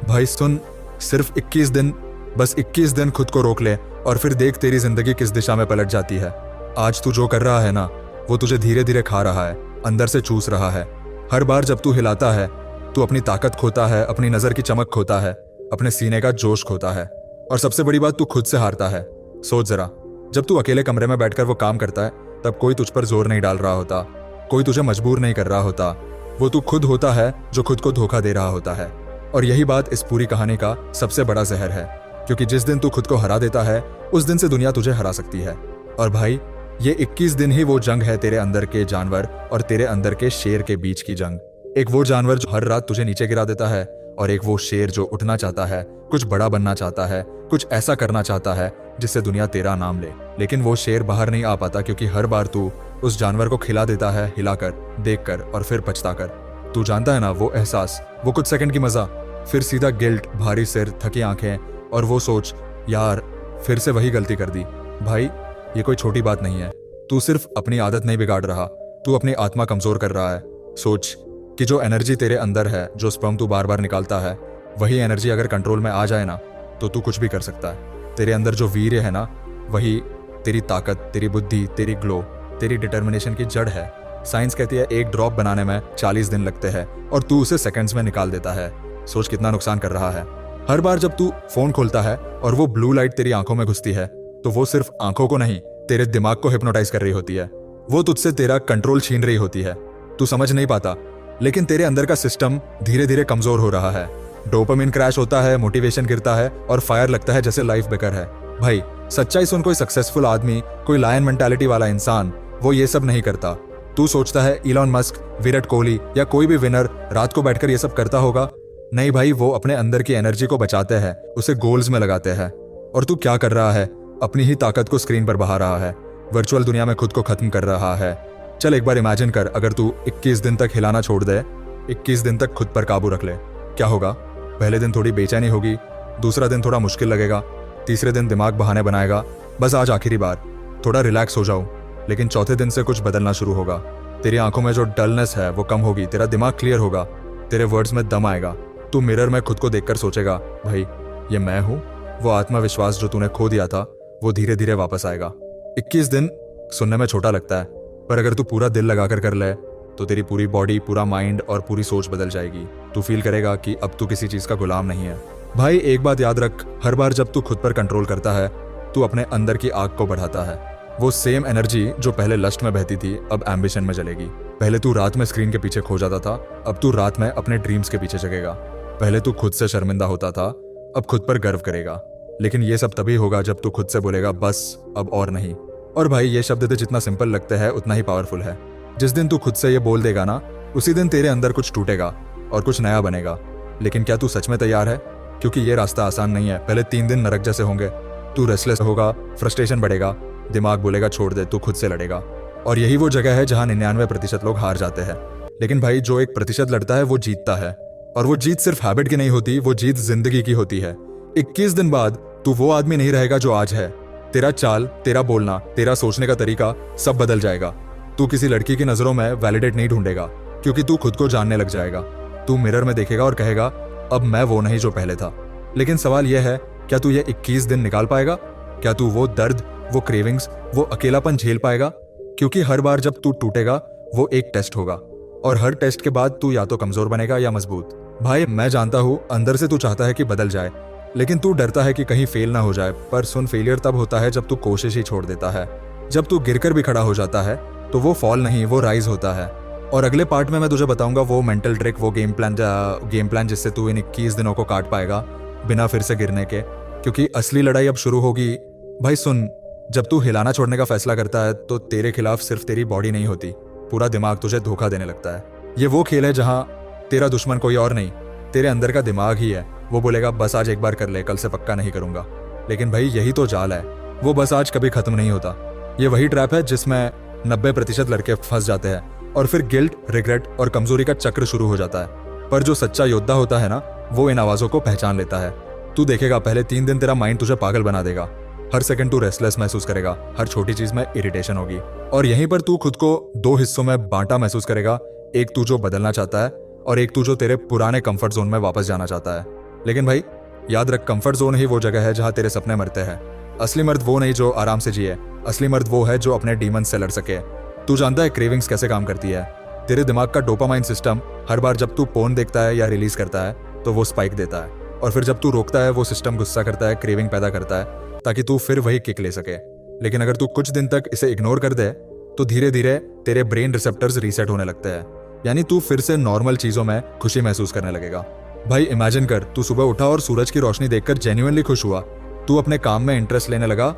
भाई सुन, सिर्फ 21 दिन, बस 21 दिन खुद को रोक ले और फिर देख तेरी जिंदगी किस दिशा में पलट जाती है। आज तू जो कर रहा है ना, वो तुझे धीरे धीरे खा रहा है, अंदर से चूस रहा है। हर बार जब तू हिलाता है, तू अपनी ताकत खोता है, अपनी नजर की चमक खोता है, अपने सीने का जोश खोता है, और सबसे बड़ी बात, तू खुद से हारता है। सोच जरा, जब तू अकेले कमरे में बैठकर वो काम करता है, तब कोई तुझ पर जोर नहीं डाल रहा होता, कोई तुझे मजबूर नहीं कर रहा होता। वो तू खुद होता है जो खुद को धोखा दे रहा होता है। और यही बात इस पूरी कहानी का सबसे बड़ा जहर है, क्योंकि जिस दिन तू खुद को हरा देता है, उस दिन से दुनिया तुझे हरा सकती है। और भाई, ये 21 दिन ही वो जंग है तेरे अंदर के जानवर और तेरे अंदर के शेर के बीच की जंग। एक वो जानवर जो हर रात तुझे नीचे गिरा देता है, और एक वो शेर जो उठना चाहता है, कुछ बड़ा बनना चाहता है, कुछ ऐसा करना चाहता है जिससे दुनिया तेरा नाम ले। लेकिन वो शेर बाहर नहीं आ पाता, क्योंकि हर बार तू उस जानवर को खिला देता है, हिलाकर, देखकर और फिर पछता कर। तू जानता है ना, वो एहसास, वो कुछ सेकंड की मजा, फिर सीधा गिल्ट, भारी सिर, थकी आंखें, और वो सोच, यार फिर से वही गलती कर दी। भाई, ये कोई छोटी बात नहीं है। तू सिर्फ अपनी आदत नहीं बिगाड़ रहा, तू अपनी आत्मा कमजोर कर रहा है। सोच कि जो एनर्जी तेरे अंदर है, जो स्पर्म तू बार बार निकालता है, वही एनर्जी अगर कंट्रोल में आ जाए ना, तो तू कुछ भी कर सकता है। तेरे अंदर जो वीर्य है ना, वही तेरी ताकत, तेरी बुद्धि, तेरी ग्लो, तेरी डिटर्मिनेशन की जड़ है। साइंस कहती है एक ड्रॉप बनाने में 40 दिन लगते हैं, और तू उसे सेकंड्स में निकाल देता है। सोच कितना नुकसान कर रहा है। हर बार जब तू फोन खोलता है और वो ब्लू लाइट तेरी आंखों में घुसती है, तो वो सिर्फ आंखों को नहीं, तेरे दिमाग को हिप्नोटाइज कर रही होती है। वो तुझसे तेरा कंट्रोल छीन रही होती है। तू समझ नहीं पाता, लेकिन तेरे अंदर का सिस्टम धीरे धीरे कमजोर हो रहा है। डोपामिन क्रैश होता है, मोटिवेशन गिरता है, और फायर लगता है जैसे लाइफ बेकार है। भाई, सच्चाई सुन, कोई सक्सेसफुल आदमी, कोई लायन मेंटालिटी वाला इंसान, वो ये सब नहीं करता। तू सोचता है इलॉन मस्क, विराट कोहली या कोई भी विनर रात को बैठकर ये सब करता होगा। नहीं भाई, वो अपने अंदर की एनर्जी को बचाते हैं, उसे गोल्स में लगाते हैं। और तू क्या कर रहा है? अपनी ही ताकत को स्क्रीन पर बहा रहा है, वर्चुअल दुनिया में खुद को खत्म कर रहा है। चल एक बार इमेजिन कर, अगर तू 21 दिन तक हिलाना छोड़ दे, 21 दिन तक खुद पर काबू रख ले, क्या होगा? पहले दिन थोड़ी बेचैनी होगी, दूसरा दिन थोड़ा मुश्किल लगेगा, तीसरे दिन दिमाग बहाने बनाएगा, बस आज आखिरी बार, थोड़ा रिलैक्स हो जाऊं। लेकिन चौथे दिन से कुछ बदलना शुरू होगा। तेरी आंखों में जो डलनेस है वो कम होगी, तेरा दिमाग क्लियर होगा, तेरे वर्ड्स में दम आएगा। तू मिरर में खुद को देखकर सोचेगा, भाई ये मैं हूं। वो आत्मविश्वास जो तूने खो दिया था, वो धीरे धीरे वापस आएगा। 21 दिन सुनने में छोटा लगता है, पर अगर तू पूरा दिल लगाकर कर ले, तो तेरी पूरी बॉडी, पूरा माइंड और पूरी सोच बदल जाएगी। तू फील करेगा कि अब तू किसी चीज का गुलाम नहीं है। भाई, एक बात याद रख, हर बार जब तू खुद पर कंट्रोल करता है, तू अपने अंदर की आग को बढ़ाता है। वो सेम एनर्जी जो पहले लस्ट में बहती थी, अब एम्बिशन में जलेगी। पहले तू रात में स्क्रीन के पीछे खो जाता था, अब तू रात में अपने ड्रीम्स के पीछे जगेगा। पहले तू खुद से शर्मिंदा होता था, अब खुद पर गर्व करेगा। लेकिन ये सब तभी होगा जब तू खुद से बोलेगा, बस अब और नहीं। और भाई, ये शब्द जितना सिंपल लगते हैं, उतना ही पावरफुल है। जिस दिन तू खुद से ये बोल देगा ना, उसी दिन तेरे अंदर कुछ टूटेगा और कुछ नया बनेगा। लेकिन क्या तू सच में तैयार है? क्योंकि ये रास्ता आसान नहीं है। पहले 3 दिन नरक जैसे होंगे। तू रेस्टलेस होगा, फ्रस्ट्रेशन बढ़ेगा, दिमाग बोलेगा छोड़ दे, तू खुद से लड़ेगा। और यही वो जगह है जहां 99% लोग हार जाते हैं। लेकिन भाई, जो 1% लड़ता है वो जीतता है। और वो जीत सिर्फ हैबिट की नहीं होती, वो जीत जिंदगी की होती है। 21 दिन बाद तू वो आदमी नहीं रहेगा जो आज है। तेरा चाल, तेरा बोलना, तेरा सोचने का तरीका सब बदल जाएगा। तू किसी लड़की की नजरों में वैलिडेट नहीं ढूंढेगा, क्योंकि तू खुद को जानने लग जाएगा। तू मिरर में देखेगा और कहेगा, अब मैं वो नहीं जो पहले था। लेकिन सवाल यह है, क्या तू ये 21 दिन निकाल पाएगा? क्या तू वो दर्द, वो क्रेविंग्स, वो अकेलापन झेल पाएगा? क्योंकि हर बार जब तू टूटेगा, वो एक टेस्ट होगा, और हर टेस्ट के बाद तू या तो कमजोर बनेगा या मजबूत। भाई, मैं जानता हूं अंदर से तू चाहता है कि बदल जाए, लेकिन तू डरता है कि कहीं फेल ना हो जाए। पर सुन, फेलियर तब होता है जब तू कोशिश ही छोड़ देता है। जब तू गिरकर भी खड़ा हो जाता है, तो वो फॉल नहीं, वो राइज होता है। और अगले पार्ट में मैं तुझे बताऊंगा वो मेंटल ट्रिक, वो गेम प्लान जिससे तू इन 21 दिनों को काट पाएगा बिना फिर से गिरने के। क्योंकि असली लड़ाई अब शुरू होगी। भाई सुन, जब तू हिलाना छोड़ने का फैसला करता है, तो तेरे खिलाफ सिर्फ तेरी बॉडी नहीं होती, पूरा दिमाग तुझे धोखा देने लगता है। ये वो खेल है जहां तेरा दुश्मन कोई और नहीं, तेरे अंदर का दिमाग ही है। वो बोलेगा, बस आज एक बार कर ले, कल से पक्का नहीं करूंगा। लेकिन भाई, यही तो जाल है। वो बस आज कभी खत्म नहीं होता। ये वही ट्रैप है जिसमें 90% लड़के फंस जाते हैं, और फिर गिल्ट, रिग्रेट और कमजोरी का चक्र शुरू हो जाता है। पर जो सच्चा योद्धा होता है ना, वो इन आवाजों को पहचान लेता है। तू देखेगा, पहले 3 दिन तेरा माइंड तुझे पागल बना देगा। हर सेकंड तू रेस्टलेस महसूस करेगा, हर छोटी चीज में इरिटेशन होगी। और यहीं पर तू खुद को 2 हिस्सों में बांटा महसूस करेगा। एक तू जो बदलना चाहता है, और एक तू जो तेरे पुराने कंफर्ट जोन में वापस जाना चाहता है। लेकिन भाई याद रख, कंफर्ट जोन ही वो जगह है जहाँ तेरे सपने मरते हैं। असली मर्द वो नहीं जो आराम से जिए, असली मर्द वो है जो अपने डीमन से लड़ सके। तू जानता है क्रेविंग्स कैसे काम करती है? तेरे दिमाग का डोपामाइन सिस्टम हर बार जब तू पोर्न देखता है या रिलीज करता है तो वो स्पाइक देता है, और फिर जब तू रोकता है वो सिस्टम गुस्सा करता है, क्रेविंग पैदा करता है ताकि तू फिर वही किक ले सके। लेकिन अगर तू कुछ दिन तक इसे इग्नोर कर दे तो धीरे धीरे तेरे ब्रेन रिसेप्टर्स रीसेट होने लगते हैं, यानी तू फिर से नॉर्मल चीजों में खुशी महसूस करने लगेगा। भाई इमेजिन कर, तू सुबह उठा और सूरज की रोशनी देखकर जेन्युइनली खुश हुआ। तू अपने काम में इंटरेस्ट लेने लगा।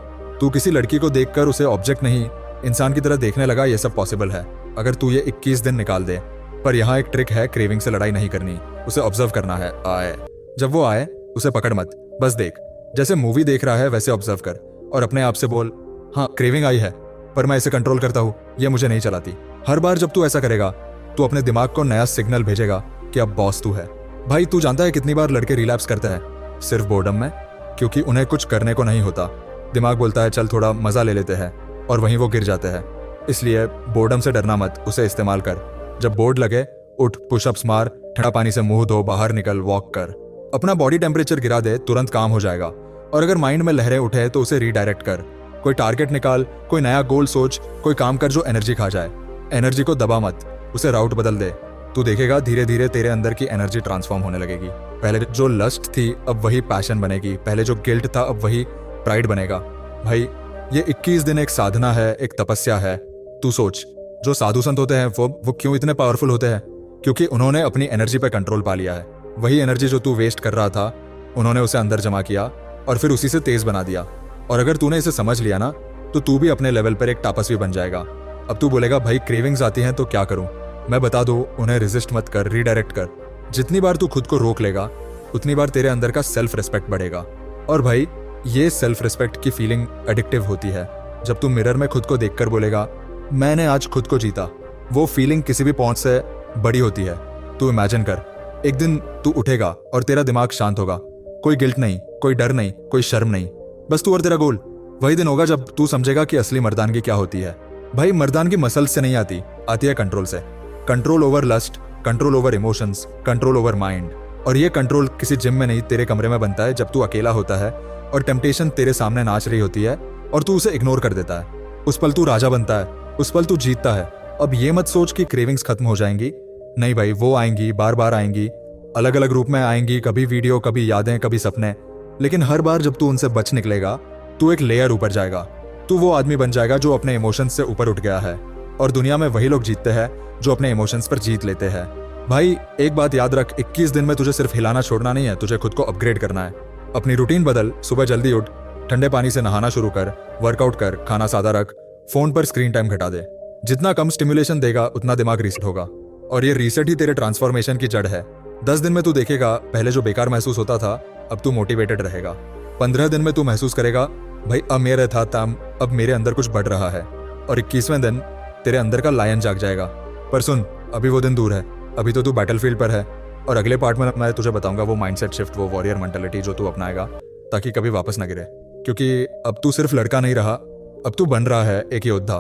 तू किसी लड़की को देखकर उसे ऑब्जेक्ट नहीं, इंसान की तरह देखने लगा। ये सब पॉसिबल है अगर तू ये 21 दिन निकाल दे। पर यहाँ एक ट्रिक है, क्रेविंग से लड़ाई नहीं करनी, उसे ऑब्जर्व करना है। आए जब वो आए उसे पकड़ मत, बस देख। जैसे मूवी देख रहा है वैसे ऑब्जर्व कर और अपने आप से बोल, हाँ क्रेविंग आई है पर मैं इसे कंट्रोल करता हूँ, ये मुझे नहीं चलाती। हर बार जब तू ऐसा करेगा तू अपने दिमाग को नया सिग्नल भेजेगा कि अब बॉस तू है। भाई तू जानता है कितनी बार लड़के रिलैप्स करते हैं सिर्फ बोर्डम में, क्योंकि उन्हें कुछ करने को नहीं होता। दिमाग बोलता है चल थोड़ा मजा ले लेते हैं, और वहीं वो गिर जाते हैं। इसलिए बोर्डम से डरना मत, उसे इस्तेमाल कर। जब बोर्ड लगे उठ, पुशअप्स मार, ठंडा पानी से मुंह धो, बाहर निकल, वॉक कर, अपना बॉडी टेम्परेचर गिरा दे, तुरंत काम हो जाएगा। और अगर माइंड में लहरें उठे तो उसे रीडायरेक्ट कर। कोई टारगेट निकाल, कोई नया गोल सोच, कोई काम कर जो एनर्जी खा जाए। एनर्जी को दबा मत, उसे राउट बदल दे। तू देखेगा धीरे धीरे तेरे अंदर की एनर्जी ट्रांसफॉर्म होने लगेगी। पहले जो लस्ट थी अब वही पैशन बनेगी, पहले जो गिल्ट था अब वही प्राइड बनेगा। भाई ये 21 दिन एक साधना है, एक तपस्या है। तू सोच, जो साधु संत होते हैं वो क्यों इतने पावरफुल होते हैं? क्योंकि उन्होंने अपनी एनर्जी पे कंट्रोल पा लिया है। वही एनर्जी जो तू वेस्ट कर रहा था उन्होंने उसे अंदर जमा किया और फिर उसी से तेज बना दिया। और अगर तूने इसे समझ लिया ना तो तू भी अपने लेवल पर एक तापस्वी बन जाएगा। अब तू बोलेगा भाई क्रेविंग्स आती हैं तो क्या करूं? मैं बता दूं, उन्हें रेजिस्ट मत कर, रीडायरेक्ट कर। जितनी बार तू खुद को रोक लेगा उतनी बार तेरे अंदर का सेल्फ रिस्पेक्ट बढ़ेगा। और भाई ये सेल्फ रिस्पेक्ट की फीलिंग एडिक्टिव होती है। जब तू मिरर में खुद को देखकर बोलेगा मैंने आज खुद को जीता, वो फीलिंग किसी भी पहुंच से बड़ी होती है। तू इमेजिन कर, एक दिन तू उठेगा और तेरा दिमाग शांत होगा, कोई गिल्ट नहीं, कोई डर नहीं, कोई शर्म नहीं, बस तू और तेरा गोल। वही दिन होगा जब तू समझेगा कि असली मर्दानगी क्या होती है। भाई मर्दानगी मसल से नहीं आती, आती है कंट्रोल से। Control over lust, control over emotions, control over mind. और ये कंट्रोल किसी जिम में नहीं, तेरे कमरे में बनता है जब तू अकेला होता है और टेम्पटेशन तेरे सामने नाच रही होती है और तू उसे इग्नोर कर देता है। उस पल तू राजा बनता है, उस पल तू जीतता है। अब ये मत सोच कि क्रेविंग्स खत्म हो जाएंगी, नहीं भाई, वो आएंगी, बार बार आएंगी, अलग अलग रूप में आएंगी, कभी वीडियो, कभी यादें, कभी सपने। लेकिन हर बार जब तू उनसे बच निकलेगा तू एक लेयर ऊपर जाएगा। तू वो आदमी बन जाएगा जो अपने इमोशंस से ऊपर उठ गया है। और दुनिया में वही लोग जीतते हैं जो अपने इमोशंस पर जीत लेते हैं। भाई एक बात याद रख, 21 दिन में तुझे सिर्फ हिलाना छोड़ना नहीं है, तुझे खुद को अपग्रेड करना है। अपनी रूटीन बदल, सुबह जल्दी उठ, ठंडे पानी से नहाना शुरू कर, वर्कआउट कर, खाना सादा रख, फोन पर स्क्रीन टाइम घटा दे। जितना कम स्टिमुलेशन देगा उतना दिमाग रीसेट होगा, और ये रीसेट ही तेरे ट्रांसफॉर्मेशन की जड़ है। 10 दिन में तू देखेगा पहले जो बेकार महसूस होता था अब तू मोटिवेटेड रहेगा। 15 दिन में तू महसूस करेगा भाई अब मेरे था ताम, अब मेरे अंदर कुछ बढ़ रहा है। और 21वें दिन तेरे अंदर का लायन जाग जाएगा। पर सुन, अभी वो दिन दूर है, अभी तो तू बैटलफील्ड पर है। और अगले पार्ट में मैं तुझे बताऊंगा वो माइंडसेट शिफ्ट, वो वॉरियर मेंटालिटी जो तू अपनाएगा ताकि कभी वापस ना गिरे। क्योंकि अब तू सिर्फ लड़का नहीं रहा, अब तू बन रहा है एक योद्धा।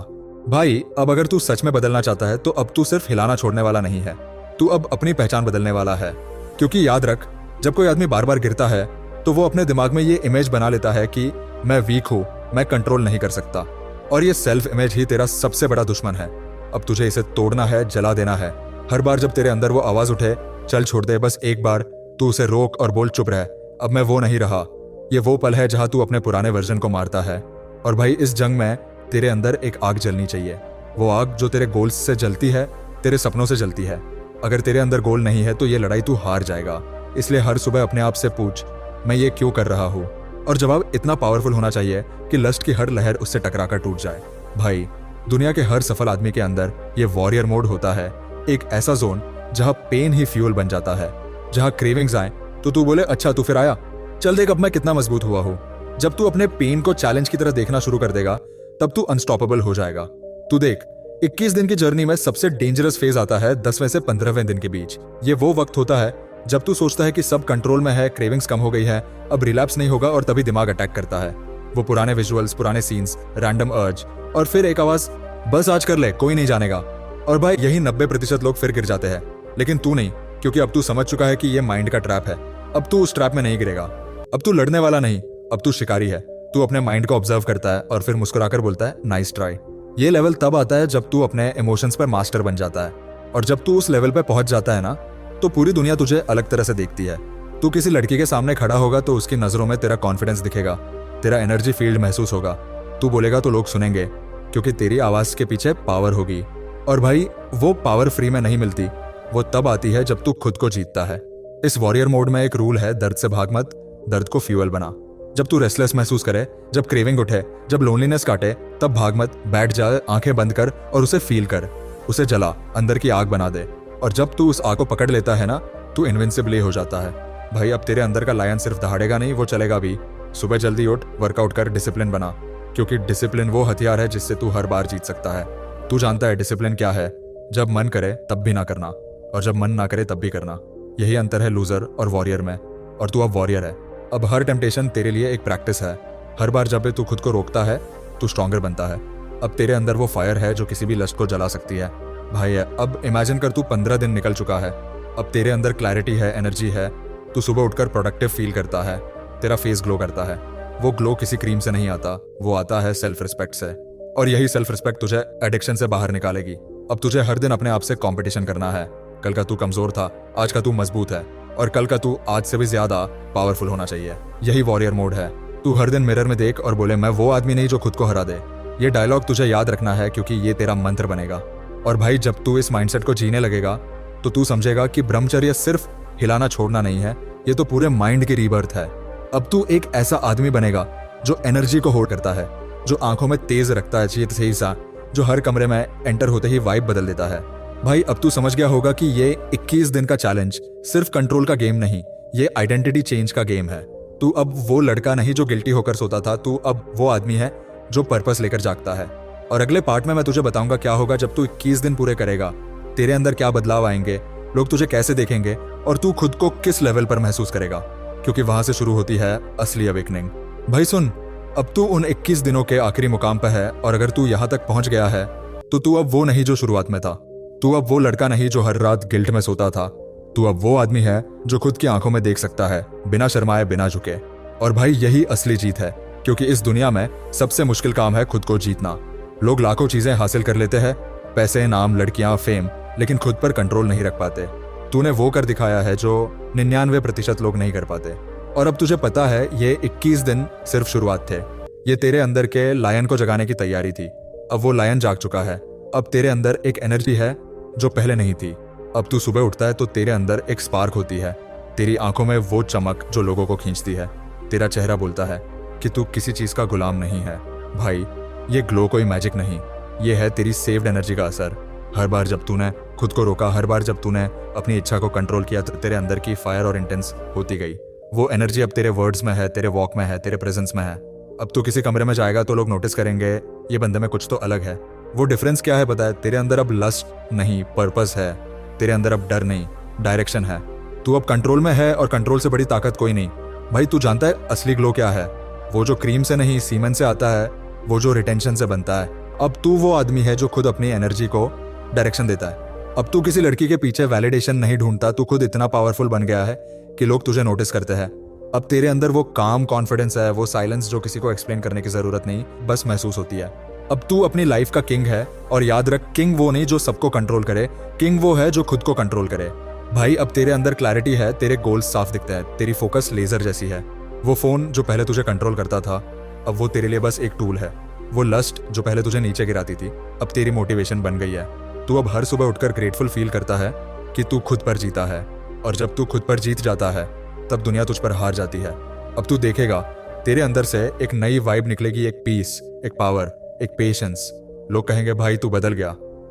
भाई अब अगर तू सच में बदलना चाहता है तो अब तू सिर्फ हिलाना छोड़ने वाला नहीं है, तू अब अपनी पहचान बदलने वाला है। क्योंकि याद रख, जब कोई आदमी बार बार गिरता है तो वो अपने दिमाग में ये इमेज बना लेता है कि मैं वीक हूं, मैं कंट्रोल नहीं कर सकता। और ये सेल्फ इमेज ही तेरा सबसे बड़ा दुश्मन है। अब तुझे इसे तोड़ना है, जला देना है। हर बार जब तेरे अंदर वो आवाज उठे चल छोड़ दे, बस एक बार तू उसे रोक और बोल चुप रह, अब मैं वो नहीं रहा। ये वो पल है जहां तू अपने पुराने वर्जन को मारता है। और भाई इस जंग में तेरे अंदर एक आग जलनी चाहिए, वो आग जो तेरे गोल्स से जलती है, तेरे सपनों से जलती है। अगर तेरे अंदर गोल नहीं है तो ये लड़ाई तू हार जाएगा। इसलिए हर सुबह अपने आप से पूछ, मैं ये क्यों कर रहा हूँ? और जवाब इतना पावरफुल होना चाहिए कि लस्ट की हर लहर उससे टकराकर टूट जाए। भाई दुनिया के हर सफल आदमी के अंदर ये वॉरियर मोड होता है, एक ऐसा जोन जहां पेन ही फ्यूल बन जाता है। जहां क्रेविंग्स आए तो तू बोले अच्छा तू फिर आया, चल देख अब मैं कितना मजबूत हुआ हूँ। जब तू अपने पेन को चैलेंज की तरह देखना शुरू कर देगा तब तू अनस्टॉपेबल हो जाएगा। तू देख, 21 दिन की जर्नी में सबसे डेंजरस फेज आता है 10वें से 15वें दिन के बीच। ये वो वक्त होता है जब तू सोचता है कि सब कंट्रोल में है, क्रेविंग्स कम हो गई है, अब रिलैप्स नहीं होगा, और तभी दिमाग अटैक करता है। वो पुराने विजुअल्स, पुराने सीन्स, रैंडम अर्ज, और फिर एक आवाज, बस आज कर ले, कोई नहीं जानेगा। और भाई यही 90% लोग फिर गिर जाते हैं। लेकिन तू नहीं, क्योंकि अब तू समझ चुका है कि ये माइंड का ट्रैप है। अब तू उस ट्रैप में नहीं गिरेगा। अब तू लड़ने वाला नहीं, अब तू शिकारी है। तू अपने माइंड को ऑब्जर्व करता है और फिर मुस्कुराकर बोलता है नाइस ट्राई। ये लेवल तब आता है जब तू अपने इमोशंस पर मास्टर बन जाता है, और जब तू उस लेवल पे पहुंच जाता है ना, तो पूरी दुनिया तुझे अलग तरह से देखती है। तू किसी लड़की के सामने खड़ा होगा तो उसकी नजरों में तेरा कॉन्फिडेंस दिखेगा, तेरा एनर्जी फील्ड महसूस होगा। तू बोलेगा तो लोग सुनेंगे, क्योंकि तेरी आवाज के पीछे पावर होगी। और भाई, वो पावर फ्री में नहीं मिलती, वो तब आती है जब तू खुद को जीतता है। इस वॉरियर मोड में एक रूल है, दर्द से भाग मत, दर्द को फ्यूअल बना। जब तू रेस्टलेस महसूस करे, जब क्रेविंग उठे, जब लोनलीनेस काटे, तब भाग मत, बैठ जा, आंखें बंद कर और उसे फील कर, उसे जला, अंदर की आग बना दे। और जब तू उस आग को पकड़ लेता है ना, तू इनविंसिबल हो जाता है। भाई, अब तेरे अंदर का लायन सिर्फ दहाड़ेगा नहीं, वो चलेगा भी। सुबह जल्दी उठ, वर्कआउट कर, डिसिप्लिन बना, क्योंकि डिसिप्लिन वो हथियार है जिससे तू हर बार जीत सकता है। तू जानता है डिसिप्लिन क्या है? जब मन करे तब भी ना करना, और जब मन ना करे तब भी करना। यही अंतर है लूजर और वॉरियर में, और तू अब वॉरियर है। अब हर टेम्पटेशन तेरे लिए एक प्रैक्टिस है। हर बार जब भी तू खुद को रोकता है, तू स्ट्रॉन्गर बनता है। अब तेरे अंदर वो फायर है जो किसी भी लस्ट को जला सकती है। भाई, अब इमेजिन कर, तू 15 दिन निकल चुका है। अब तेरे अंदर क्लैरिटी है, एनर्जी है। तू सुबह उठकर प्रोडक्टिव फील करता है, तेरा फेस ग्लो करता है। वो ग्लो किसी क्रीम से नहीं आता, वो आता है सेल्फ रिस्पेक्ट से। और यही सेल्फ रिस्पेक्ट तुझे एडिक्शन से बाहर निकालेगी। अब तुझे हर दिन अपने आप से कंपटीशन करना है। कल का तू कमजोर था, आज का तू मजबूत है, और कल का तू आज से भी ज्यादा पावरफुल होना चाहिए। यही वॉरियर मोड है। तू हर दिन मिरर में देख और बोले, मैं वो आदमी नहीं जो खुद को हरा दे। ये डायलॉग तुझे याद रखना है, क्योंकि ये तेरा मंत्र बनेगा। और भाई, जब तू इस माइंडसेट को जीने लगेगा तो तू समझेगा कि ब्रह्मचर्य सिर्फ हिलाना छोड़ना नहीं है, ये तो पूरे माइंड की रीबर्थ है। अब तू एक ऐसा आदमी बनेगा जो एनर्जी को होल्ड करता है, जो आंखों में तेज रखता है चीत से ही सा, जो हर कमरे में एंटर होते ही वाइब बदल देता है। भाई, अब तू समझ गया होगा कि ये 21 दिन का चैलेंज सिर्फ कंट्रोल का गेम नहीं, ये आइडेंटिटी चेंज का गेम है। तू अब वो लड़का नहीं जो गिल्टी होकर सोता था, तू अब वो आदमी है जो पर्पस लेकर जागता है। और अगले पार्ट में मैं तुझे बताऊंगा क्या होगा जब तू 21 दिन पूरे करेगा, तेरे अंदर क्या बदलाव आएंगे, लोग तुझे कैसे देखेंगे, और तू खुद को किस लेवल पर महसूस करेगा, क्योंकि वहां से शुरू होती है असली अवेकनिंग। भाई सुन, अब तू उन 21 दिनों के आखिरी मुकाम पर है, और अगर तू यहां तक पहुंच गया है तो तू अब वो नहीं जो शुरुआत में था। तू अब वो लड़का नहीं जो हर रात गिल्ट में सोता था। तू अब वो आदमी है जो खुद की आंखों में देख सकता है, बिना शर्माए, बिना झुके। और भाई, यही असली जीत है, क्योंकि इस दुनिया में सबसे मुश्किल काम है खुद को जीतना। लोग लाखों चीजें हासिल कर लेते हैं, पैसे, नाम, लड़कियां, फेम, लेकिन खुद पर कंट्रोल नहीं रख पाते। तूने वो कर दिखाया है जो 99% लोग नहीं कर पाते। और अब तुझे पता है, ये 21 दिन सिर्फ शुरुआत थे। ये तेरे अंदर के लायन को जगाने की तैयारी थी। अब वो लायन जाग चुका है। अब तेरे अंदर एक एनर्जी है जो पहले नहीं थी। अब तू सुबह उठता है तो तेरे अंदर एक स्पार्क होती है, तेरी आंखों में वो चमक जो लोगों को खींचती है। तेरा चेहरा बोलता है कि तू किसी चीज का गुलाम नहीं है। भाई, ये ग्लो कोई मैजिक नहीं, ये है तेरी सेव्ड एनर्जी का असर। हर बार जब तूने खुद को रोका, हर बार जब तूने अपनी इच्छा को कंट्रोल किया, तो तेरे अंदर की फायर और इंटेंस होती गई। वो एनर्जी अब तेरे वर्ड्स में है, तेरे वॉक में है, तेरे प्रेजेंस में है। अब तू किसी कमरे में जाएगा तो लोग नोटिस करेंगे, ये बंदे में कुछ तो अलग है। वो डिफरेंस क्या है पता है? तेरे अंदर अब लस्ट नहीं, पर्पस है। तेरे अंदर अब डर नहीं, डायरेक्शन है। तू अब कंट्रोल में है, और कंट्रोल से बड़ी ताकत कोई नहीं। भाई, तू जानता है असली ग्लो क्या है? वो जो क्रीम से नहीं, सीमेंट से आता है, वो जो रिटेंशन से बनता है। अब तू वो आदमी है जो खुद अपनी एनर्जी को डायरेक्शन देता है। अब तू किसी लड़की के पीछे वैलिडेशन नहीं ढूंढता, तू खुद इतना पावरफुल बन गया है कि लोग तुझे नोटिस करते हैं। अब तेरे अंदर वो काम कॉन्फिडेंस है, वो साइलेंस जो किसी को एक्सप्लेन करने की जरूरत नहीं, बस महसूस होती है। अब तू अपनी लाइफ का किंग है, और याद रख, किंग वो नहीं जो सबको कंट्रोल करे, किंग वो है जो खुद को कंट्रोल करे। भाई, अब तेरे अंदर क्लैरिटी है, तेरे गोल्स साफ दिखते हैं, तेरी फोकस लेजर जैसी है। वो फोन जो पहले तुझे कंट्रोल करता था, अब वो तेरे लिए बस एक टूल है। वो लस्ट जो पहले तुझे नीचे गिराती थी, अब तेरी मोटिवेशन बन गई है। तू अब हर सुबह उठकर ग्रेटफुल फील करता है कि तू खुद पर जीता है, और जब तू खुद पर जीत जाता है तब दुनिया तुझ पर हार जाती है। अब तू देखेगा, तेरे अंदर से एक नई वाइब निकलेगी, एक पीस, एक पावर, एक पेशेंस। लोग कहेंगे, भाई तू बदल गया,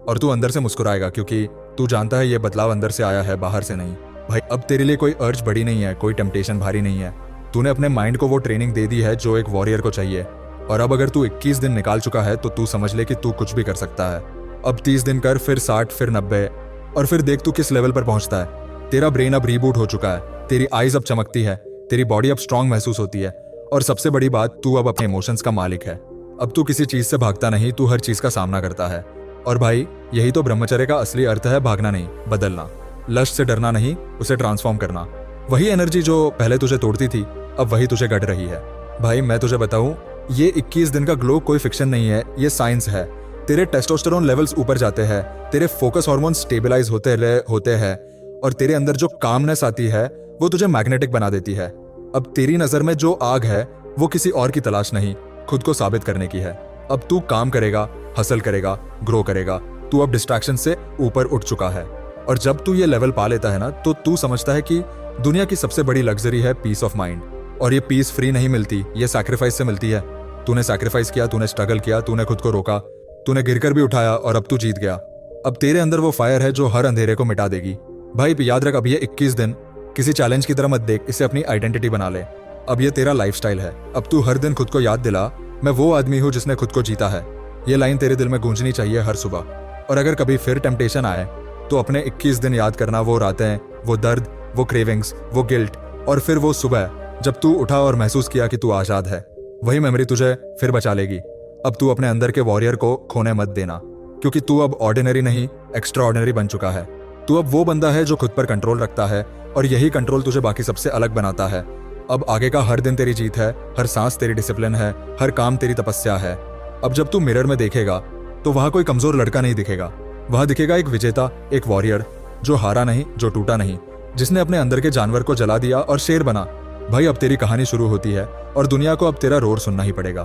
और तू अंदर से मुस्कुराएगा, क्योंकि तू जानता है ये बदलाव अंदर से आया है, बाहर से नहीं। भाई, अब तेरे लिए कोई अर्ज बड़ी नहीं है, कोई टेम्पटेशन भारी नहीं है। तूने अपने माइंड को वो ट्रेनिंग दे दी है जो एक वॉरियर को चाहिए। और अब अगर तू 21 दिन निकाल चुका है तो तू समझ ले कि तू कुछ भी कर सकता है। अब 30 दिन कर, फिर 60, फिर 90, और फिर देख तू किस लेवल पर पहुंचता है। तेरा ब्रेन अब रीबूट हो चुका है, तेरी आईज अब चमकती है, तेरी बॉडी अब स्ट्रांग महसूस होती है, और सबसे बड़ी बात, तू अब अपने इमोशंस का मालिक है। अब तू किसी चीज से भागता नहीं, तू हर चीज का सामना करता है। और भाई, यही तो ब्रह्मचर्य का असली अर्थ है, भागना नहीं, बदलना। लस्ट से डरना नहीं, उसे ट्रांसफॉर्म करना। वही एनर्जी जो पहले तुझे तोड़ती थी अब वही तुझे गढ़ रही है। भाई मैं तुझे बताऊं, ये 21 दिन का ग्लो कोई फिक्शन नहीं है, ये साइंस है। तेरे टेस्टोस्टेरोन लेवल्स ऊपर जाते हैं, तेरे फोकस हार्मोन स्टेबलाइज होते हैं और तेरे अंदर जो कामनेस आती है वो तुझे मैग्नेटिक बना देती है। अब तेरी नजर में जो आग है वो किसी और की तलाश नहीं, खुद को साबित करने की है। अब तू काम करेगा, हसल करेगा, ग्रो करेगा। तू अब डिस्ट्रैक्शन से ऊपर उठ चुका है और जब तू ये लेवल पा लेता है ना तो तू समझता है कि दुनिया की सबसे बड़ी लग्जरी है पीस ऑफ माइंड। और ये पीस फ्री नहीं मिलती, ये सैक्रिफाइस से मिलती है। तूने सैक्रिफाइस किया, तूने स्ट्रगल किया, तूने खुद को रोका, तूने गिरकर भी उठाया और अब तू जीत गया। अब तेरे अंदर वो फायर है जो हर अंधेरे को मिटा देगी। भाई याद रख, अब ये 21 दिन किसी चैलेंज की तरह मत देख, इसे अपनी आइडेंटिटी बना ले। अब ये तेरा लाइफस्टाइल है। अब तू हर दिन खुद को याद दिला, मैं वो आदमी हूं जिसने खुद को जीता है। ये लाइन तेरे दिल में गूंजनी चाहिए हर सुबह। और अगर कभी फिर टेम्पटेशन आए तो अपने 21 दिन याद करना, वो रातें, वो दर्द, वो क्रेविंग्स, वो गिल्ट, और फिर वो सुबह जब तू उठा और महसूस किया कि तू आजाद है। वही मेमोरी तुझे फिर बचा लेगी। अब तू अपने अंदर के वॉरियर को खोने मत देना, क्योंकि तू अब ऑर्डिनरी नहीं, एक्स्ट्रा ऑर्डिनरी बन चुका है। तू अब वो बंदा है जो खुद पर कंट्रोल रखता है और यही कंट्रोल तुझे बाकी सबसे अलग बनाता है। अब आगे का हर दिन तेरी जीत है, हर सांस तेरी डिसिप्लिन है, हर काम तेरी तपस्या है। अब जब तू मिरर में देखेगा तो वहां कोई कमजोर लड़का नहीं दिखेगा, वहां दिखेगा एक विजेता, एक वॉरियर जो हारा नहीं, जो टूटा नहीं, जिसने अपने अंदर के जानवर को जला दिया और शेर बना। भाई अब तेरी कहानी शुरू होती है और दुनिया को अब तेरा रोर सुनना ही पड़ेगा।